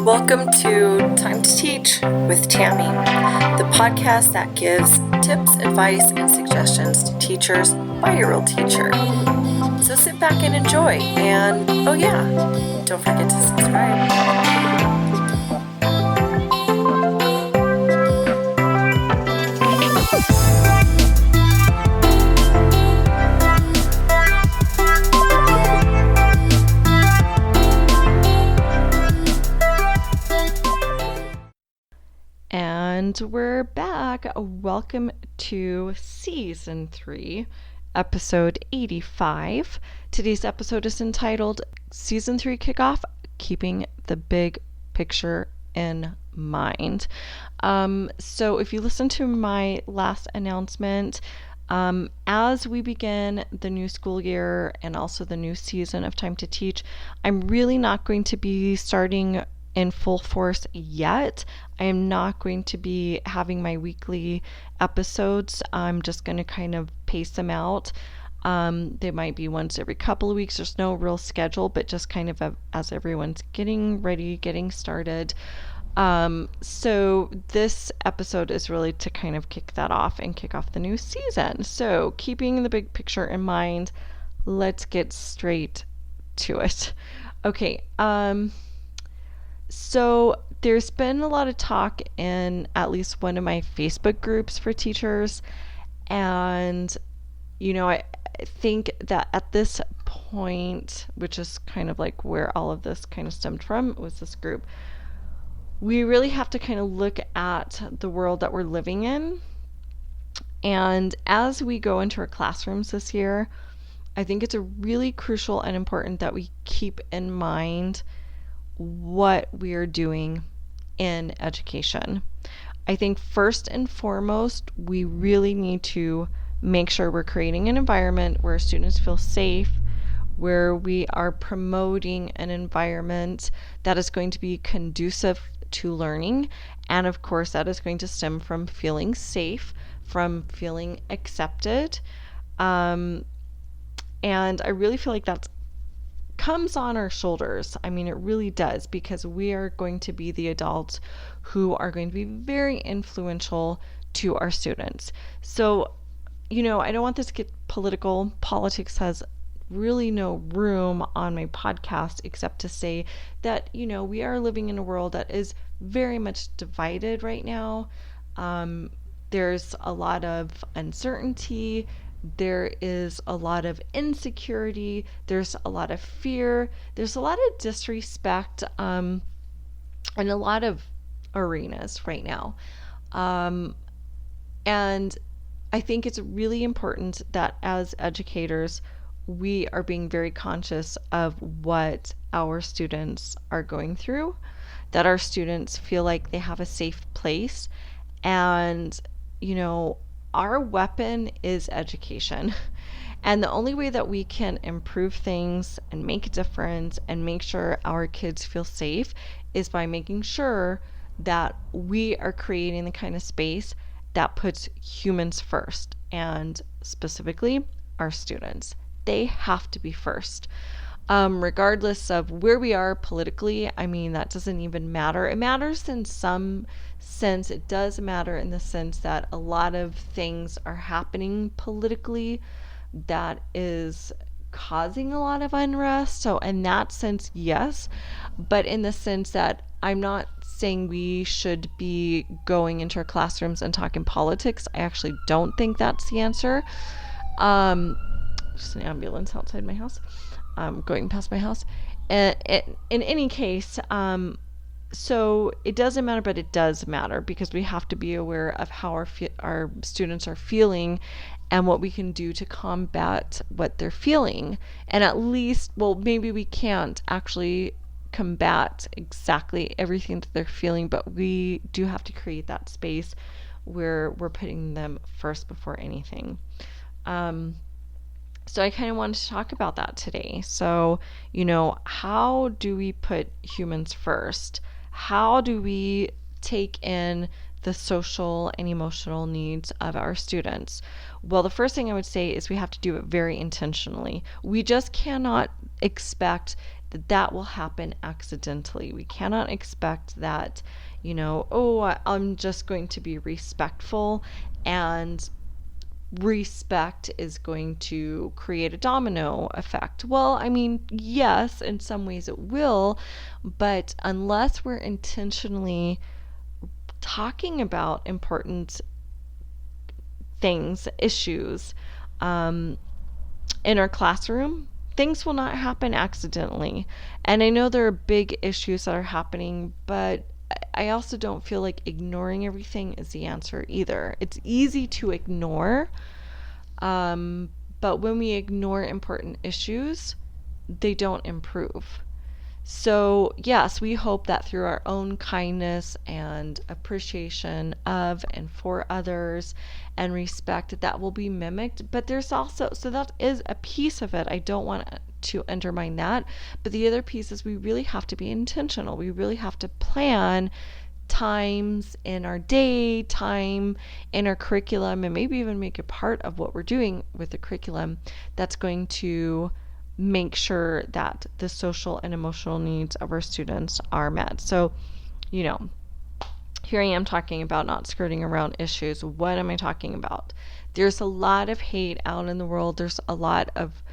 Welcome to Time to Teach with Tammy, the podcast that gives tips, advice, and suggestions to teachers by a real teacher. So sit back and enjoy. And oh yeah, don't forget to subscribe. And we're back. Welcome to Season 3, Episode 85. Today's episode is entitled Season 3 Kickoff, Keeping the Big Picture in Mind. So if you listen to my last announcement, as we begin the new school year and also the new season of Time to Teach, I'm really not going to be starting in full force yet. I am not going to be having my weekly episodes. I'm just going to kind of pace them out. They might be once every couple of weeks. There's no real schedule, but just kind of as everyone's getting ready, getting started. So this episode is really to kind of kick that off and kick off the new season. So keeping the big picture in mind, let's get straight to it. Okay. So there's been a lot of talk in at least one of my Facebook groups for teachers. And, I think that at this point, which is kind of like where all of this kind of stemmed from, was this group, we really have to kind of look at the world that we're living in. And as we go into our classrooms this year, I think it's a really crucial and important that we keep in mind what we are doing in education. I think first and foremost, we really need to make sure we're creating an environment where students feel safe, where we are promoting an environment that is going to be conducive to learning. And of course, that is going to stem from feeling safe, from feeling accepted. And I really feel like that's comes on our shoulders. I mean, it really does, because we are going to be the adults who are going to be very influential to our students. So, I don't want this to get political. Politics has really no room on my podcast, except to say that, we are living in a world that is very much divided right now. There's a lot of uncertainty. There is a lot of insecurity. There's a lot of fear. There's a lot of disrespect in a lot of arenas right now. And I think it's really important that as educators, we are being very conscious of what our students are going through, that our students feel like they have a safe place. And, our weapon is education. And the only way that we can improve things and make a difference and make sure our kids feel safe is by making sure that we are creating the kind of space that puts humans first, and specifically our students. They have to be first. Regardless of where we are politically, I mean, that doesn't even matter. It matters in some sense. It does matter in the sense that a lot of things are happening politically that is causing a lot of unrest. So in that sense, yes. But in the sense that I'm not saying we should be going into our classrooms and talking politics. I actually don't think that's the answer. Just an ambulance outside my house. Going past my house. In any case, so it doesn't matter, but it does matter, because we have to be aware of how our students are feeling and what we can do to combat what they're feeling. And at least, well, maybe we can't actually combat exactly everything that they're feeling, but we do have to create that space where we're putting them first before anything. So I kind of wanted to talk about that today. So, how do we put humans first? How do we take in the social and emotional needs of our students? Well, the first thing I would say is we have to do it very intentionally. We just cannot expect that will happen accidentally. We cannot expect that, oh, I'm just going to be respectful, and respect is going to create a domino effect. Well, I mean, yes, in some ways it will, but unless we're intentionally talking about important things, issues, um, in our classroom, things will not happen accidentally. And I know there are big issues that are happening, but I also don't feel like ignoring everything is the answer either. It's easy to ignore, um, but when we ignore important issues, they don't improve. So, yes, we hope that through our own kindness and appreciation of and for others and respect, that will be mimicked. But there's also, so that is a piece of it. I don't want to undermine that. But the other piece is we really have to be intentional. We really have to plan times in our day, time in our curriculum, and maybe even make it part of what we're doing with the curriculum that's going to make sure that the social and emotional needs of our students are met. So, here I am talking about not skirting around issues. What am I talking about? There's a lot of hate out in the world. There's a lot of,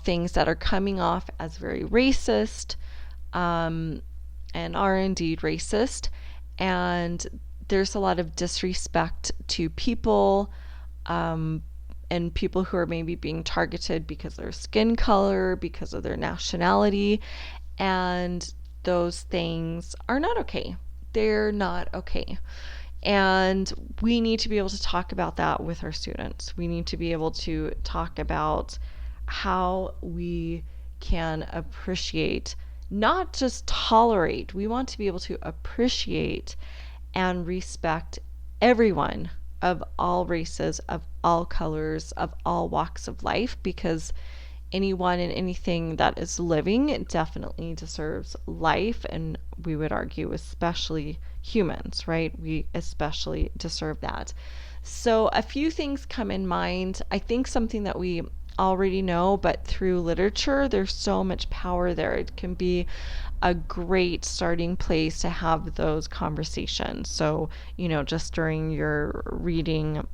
things that are coming off as very racist, and are indeed racist. And there's a lot of disrespect to people, and people who are maybe being targeted because of their skin color, because of their nationality. And those things are not okay. They're not okay. And we need to be able to talk about that with our students. We need to be able to talk about how we can appreciate, not just tolerate. We want to be able to appreciate and respect everyone of all races, of all colors, of all walks of life, because anyone and anything that is living definitely deserves life, and we would argue especially humans, right? We especially deserve that. So a few things come in mind. I think something that we already know, but through literature, there's so much power there. It can be a great starting place to have those conversations. So, just during your reading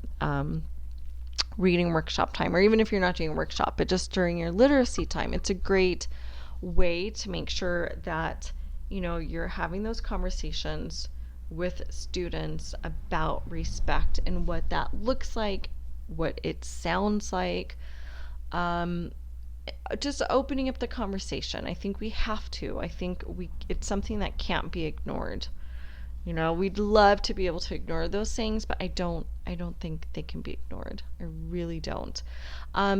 workshop time, or even if you're not doing a workshop, but just during your literacy time, it's a great way to make sure that, you're having those conversations with students about respect and what that looks like, what it sounds like. Just opening up the conversation. I think we have to. I think it's something that can't be ignored. We'd love to be able to ignore those things, but I don't think they can be ignored. I really don't.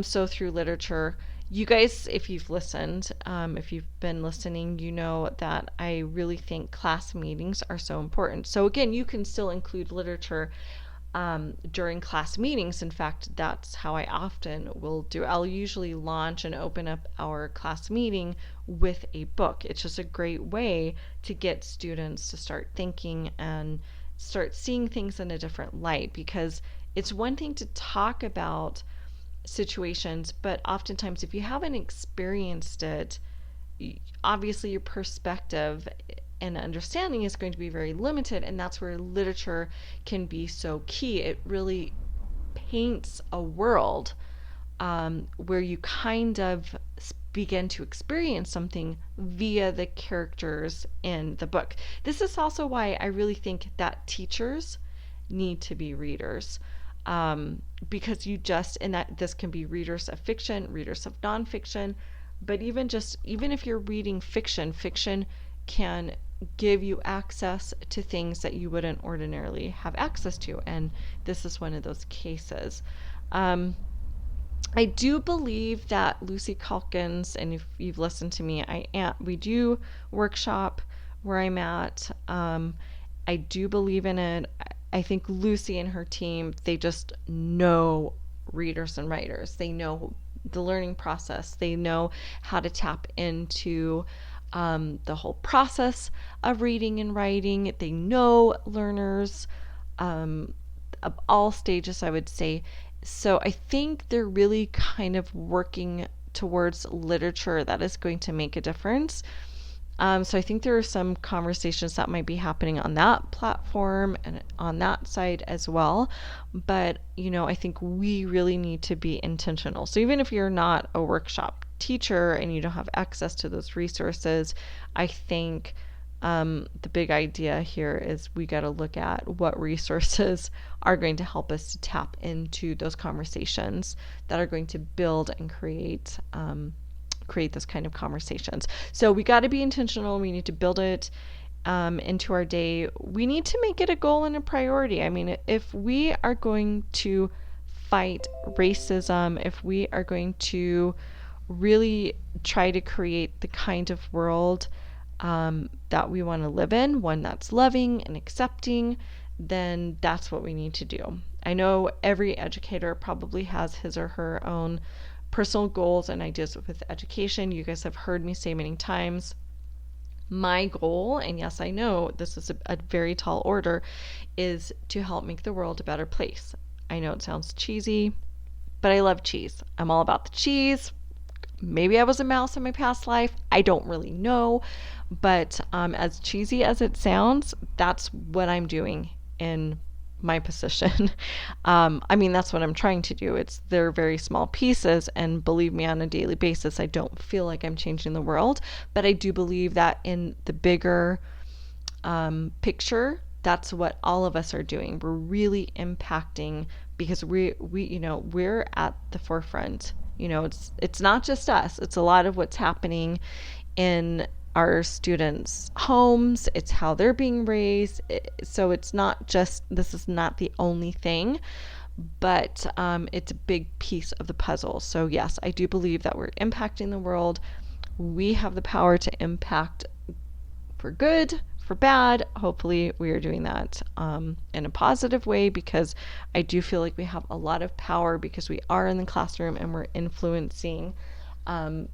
So through literature, you guys, if you've listened, if you've been listening, you know that I really think class meetings are so important. So again, you can still include literature during class meetings. In fact, that's how I often will do. I'll usually launch and open up our class meeting with a book. It's just a great way to get students to start thinking and start seeing things in a different light, because it's one thing to talk about situations, but oftentimes if you haven't experienced it, obviously your perspective and understanding is going to be very limited, and that's where literature can be so key. It really paints a world where you kind of begin to experience something via the characters in the book. This is also why I really think that teachers need to be readers, because and that this can be readers of fiction, readers of nonfiction, but even if you're reading fiction can give you access to things that you wouldn't ordinarily have access to, and this is one of those cases. I do believe that Lucy Calkins, and if you've listened to me, we do workshop where I'm at. I do believe in it. I think Lucy and her team, they just know readers and writers. They know the learning process. They know how to tap into the whole process of reading and writing. They know learners of all stages, I would say. So I think they're really kind of working towards literature that is going to make a difference. So I think there are some conversations that might be happening on that platform and on that side as well. But, I think we really need to be intentional. So even if you're not a workshop teacher and you don't have access to those resources, I think the big idea here is we got to look at what resources are going to help us to tap into those conversations that are going to build and create those kind of conversations. So we got to be intentional. We need to build it into our day. We need to make it a goal and a priority. I mean, if we are going to fight racism, if we are going to really try to create the kind of world that we want to live in, one that's loving and accepting, then that's what we need to do. I know every educator probably has his or her own personal goals and ideas with education. You guys have heard me say many times, my goal, and yes, I know this is a very tall order, is to help make the world a better place. I know it sounds cheesy, but I love cheese. I'm all about the cheese. Maybe I was a mouse in my past life. I don't really know. But as cheesy as it sounds, that's what I'm doing in my position. I mean, that's what I'm trying to do. They're very small pieces, and believe me, on a daily basis, I don't feel like I'm changing the world, but I do believe that in the bigger picture, that's what all of us are doing. We're really impacting because we're at the forefront. It's not just us. It's a lot of what's happening in our students' homes. It's how they're being raised. So it's not just, this is not the only thing, but it's a big piece of the puzzle. So yes, I do believe that we're impacting the world. We have the power to impact for good, for bad. Hopefully we are doing that in a positive way, because I do feel like we have a lot of power because we are in the classroom and we're influencing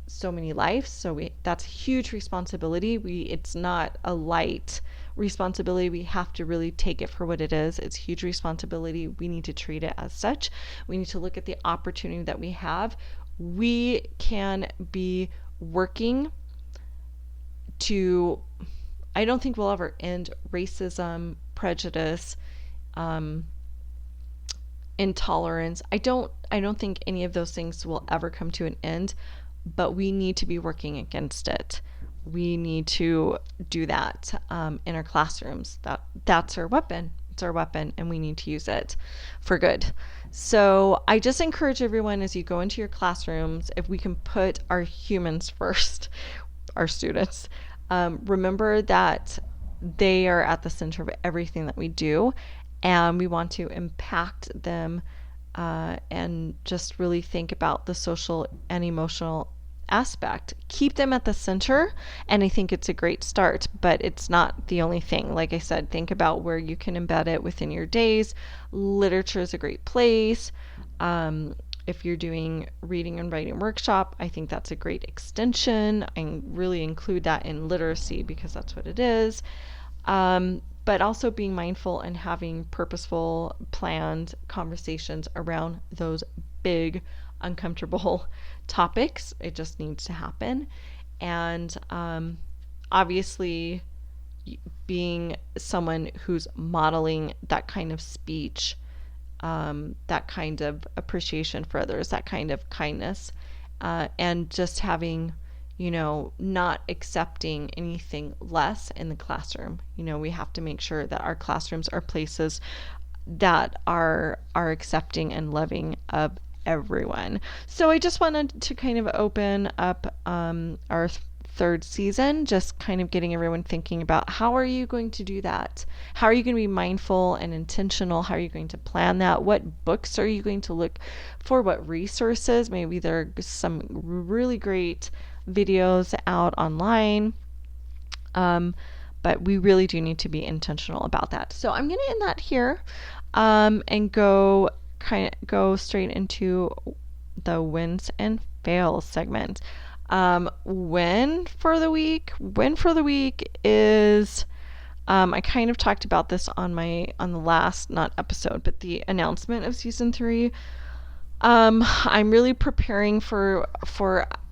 so many lives. So that's a huge responsibility. It's not a light responsibility. We have to really take it for what it is. It's huge responsibility. We need to treat it as such. We need to look at the opportunity that we have. We can be working to, I don't think we'll ever end racism, prejudice, intolerance. I don't think any of those things will ever come to an end, but we need to be working against it. We need to do that in our classrooms. That's our weapon. It's our weapon, and we need to use it for good. So I just encourage everyone, as you go into your classrooms, if we can put our humans first, our students, remember that they are at the center of everything that we do, and we want to impact them and just really think about the social and emotional aspect. Keep them at the center, and I think it's a great start, but it's not the only thing. Like I said, think about where you can embed it within your days. Literature is a great place. If you're doing reading and writing workshop, I think that's a great extension. I really include that in literacy because that's what it is. But also being mindful and having purposeful, planned conversations around those big, uncomfortable topics. It just needs to happen. And obviously, being someone who's modeling that kind of speech, that kind of appreciation for others, that kind of kindness, and just having, not accepting anything less in the classroom. We have to make sure that our classrooms are places that are accepting and loving of everyone. So I just wanted to kind of open up our third season, just kind of getting everyone thinking about how are you going to do that? How are you going to be mindful and intentional? How are you going to plan that? What books are you going to look for? What resources? Maybe there are some really great videos out online. But we really do need to be intentional about that. So I'm going to end that here and go straight into the wins and fails segment. Win for the week is I kind of talked about this on the last, not episode, but the announcement of season 3. I'm really preparing for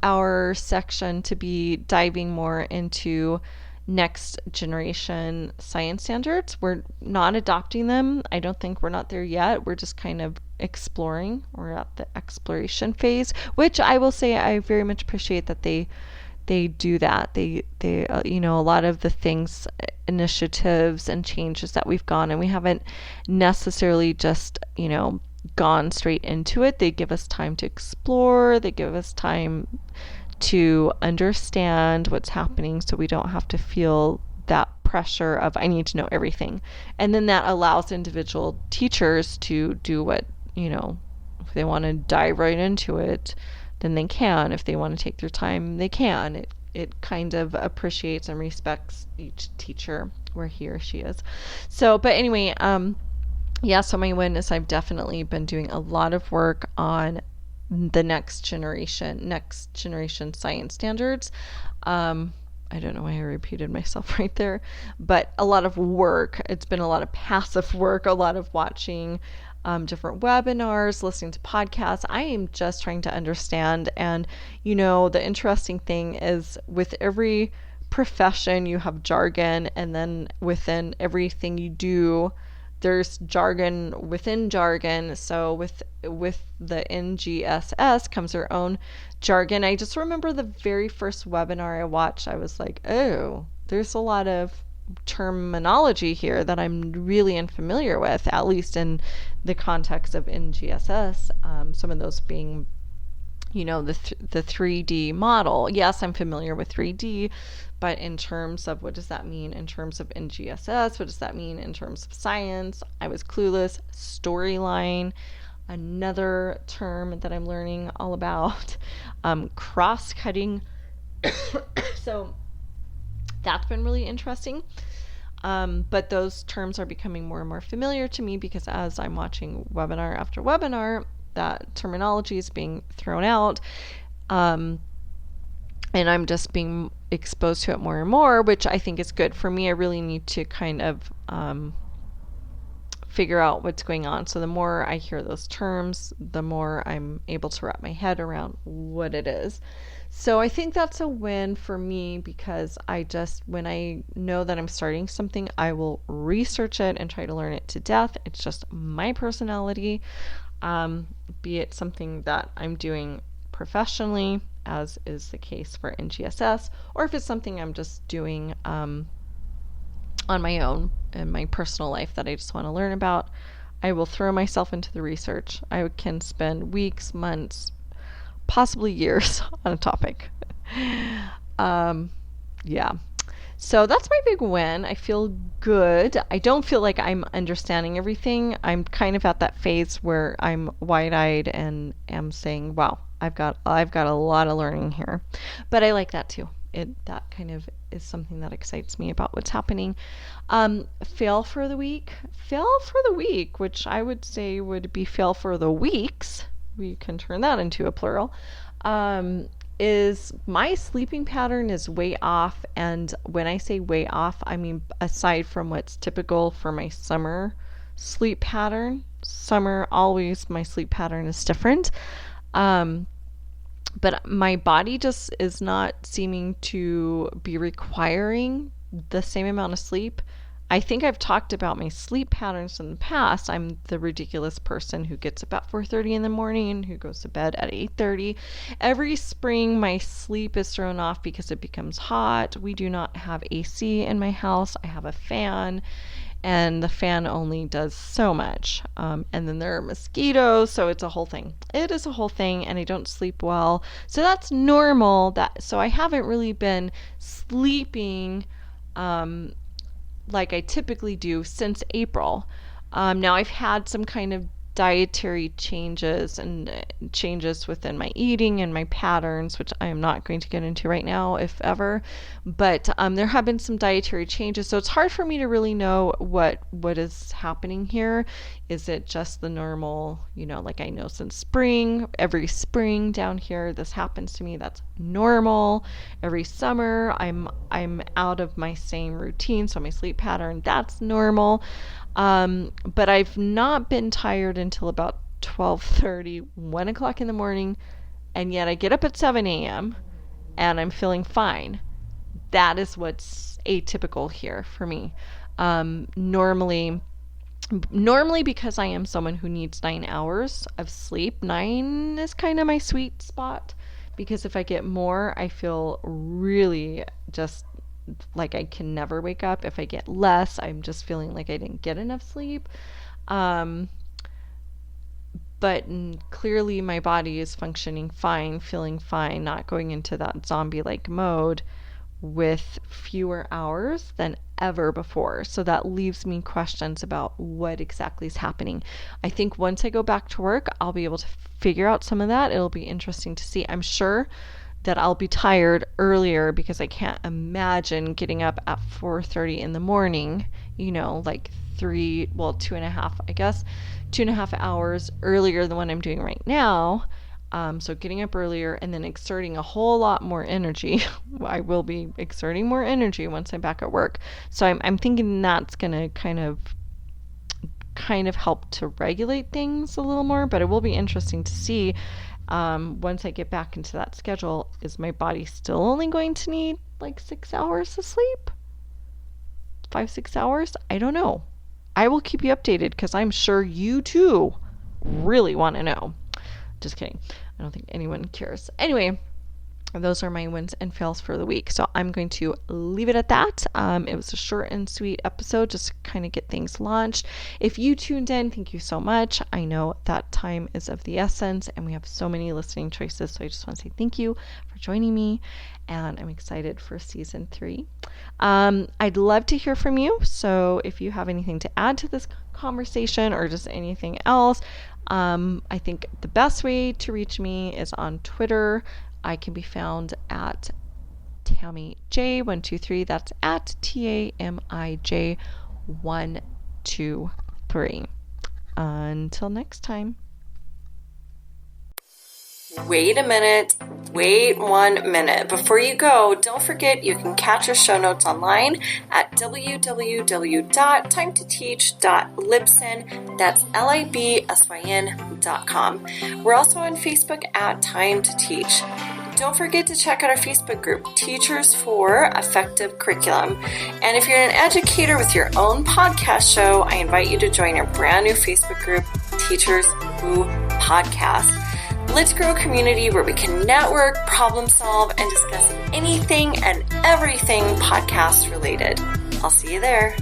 our section to be diving more into next generation science standards. We're not adopting them. I don't think we're not there yet. We're just kind of exploring. We're at the exploration phase, which I will say I very much appreciate that they do that. They you know, a lot of the things, initiatives and changes that we've gone, and we haven't necessarily just, you know, gone straight into it. They give us time to explore. They give us time to understand what's happening, so we don't have to feel that pressure of I need to know everything. And then that allows individual teachers to do what, you know, if they want to dive right into it, then they can. If they want to take their time, they can. It kind of appreciates and respects each teacher where he or she is. So, but anyway, yeah, so my win is I've definitely been doing a lot of work on the next generation science standards. I don't know why I repeated myself right there, but a lot of work. It's been a lot of passive work, a lot of watching different webinars, listening to podcasts. I am just trying to understand. And, you know, the interesting thing is with every profession, you have jargon, and then within everything you do, there's jargon within jargon. So with the NGSS comes their own jargon. I just remember the very first webinar I watched, I was like, oh, there's a lot of terminology here that I'm really unfamiliar with, at least in the context of NGSS. Some of those being, you know, the 3D model. Yes, I'm familiar with 3D, but in terms of what does that mean in terms of NGSS? What does that mean in terms of science? I was clueless. Storyline, another term that I'm learning all about. Cross-cutting. So that's been really interesting. But those terms are becoming more and more familiar to me because as I'm watching webinar after webinar, that terminology is being thrown out. And I'm just being exposed to it more and more, which I think is good. For me, I really need to kind of figure out what's going on. So the more I hear those terms, the more I'm able to wrap my head around what it is. So I think that's a win for me because when I know that I'm starting something, I will research it and try to learn it to death. It's just my personality, be it something that I'm doing professionally, as is the case for NGSS, or if it's something I'm just doing on my own in my personal life that I just want to learn about. I will throw myself into the research. I can spend weeks, months, possibly years on a topic. Yeah. So that's my big win. I feel good. I don't feel like I'm understanding everything. I'm kind of at that phase where I'm wide-eyed and am saying, wow, I've got a lot of learning here. But I like that too. That kind of is something that excites me about what's happening. Fail for the week. Fail for the week, which I would say would be fail for the weeks. We can turn that into a plural. Is my sleeping pattern is way off. And when I say way off, I mean aside from what's typical for my summer sleep pattern. Summer, always my sleep pattern is different. But my body just is not seeming to be requiring the same amount of sleep. I think I've talked about my sleep patterns in the past. I'm the ridiculous person who gets up at 4:30 in the morning, who goes to bed at 8:30. Every spring, my sleep is thrown off because it becomes hot. We do not have AC in my house. I have a fan, and the fan only does so much. And then there are mosquitoes, so it's a whole thing. It is a whole thing, and I don't sleep well. So that's normal. So I haven't really been sleeping like I typically do since April. Now I've had some kind of dietary changes and changes within my eating and my patterns, which I am not going to get into right now, if ever. But there have been some dietary changes, so it's hard for me to really know what is happening here. Is it just the normal, like I know since spring, every spring down here, this happens to me. That's normal. Every summer, I'm out of my same routine, so my sleep pattern, that's normal. But I've not been tired until about 12:30, 1 o'clock in the morning, and yet I get up at 7 a.m. and I'm feeling fine. That is what's atypical here for me. Normally, because I am someone who needs 9 hours of sleep, 9 is kind of my sweet spot, because if I get more, I feel really just like I can never wake up. If I get less, I'm just feeling like I didn't get enough sleep. But clearly my body is functioning fine, feeling fine, not going into that zombie-like mode with fewer hours than ever before. So that leaves me questions about what exactly is happening. I think once I go back to work, I'll be able to figure out some of that. It'll be interesting to see. I'm sure that I'll be tired earlier, because I can't imagine getting up at 4:30 in the morning, like 2.5 hours earlier than what I'm doing right now. So getting up earlier and then exerting a whole lot more energy. I will be exerting more energy once I'm back at work. So I'm thinking that's going to kind of help to regulate things a little more, but it will be interesting to see once I get back into that schedule, is my body still only going to need like 6 hours of sleep? 5-6 hours? I don't know. I will keep you updated, because I'm sure you too really want to know. Just kidding. I don't think anyone cares. Anyway, those are my wins and fails for the week. So I'm going to leave it at that. It was a short and sweet episode, just to kind of get things launched. If you tuned in, thank you so much. I know that time is of the essence, and we have so many listening choices. So I just want to say thank you for joining me, and I'm excited for season 3. I'd love to hear from you. So if you have anything to add to this conversation, or just anything else, I think the best way to reach me is on Twitter. I can be found at TammyJ123. That's at TAMIJ123. Until next time. Wait a minute. Wait 1 minute. Before you go, don't forget you can catch our show notes online at www.timetoteach.libsyn. That's libsyn.com. We're also on Facebook at Time to Teach. Don't forget to check out our Facebook group, Teachers for Effective Curriculum. And if you're an educator with your own podcast show, I invite you to join our brand new Facebook group, Teachers Who Podcast. Let's grow a community where we can network, problem solve, and discuss anything and everything podcast related. I'll see you there.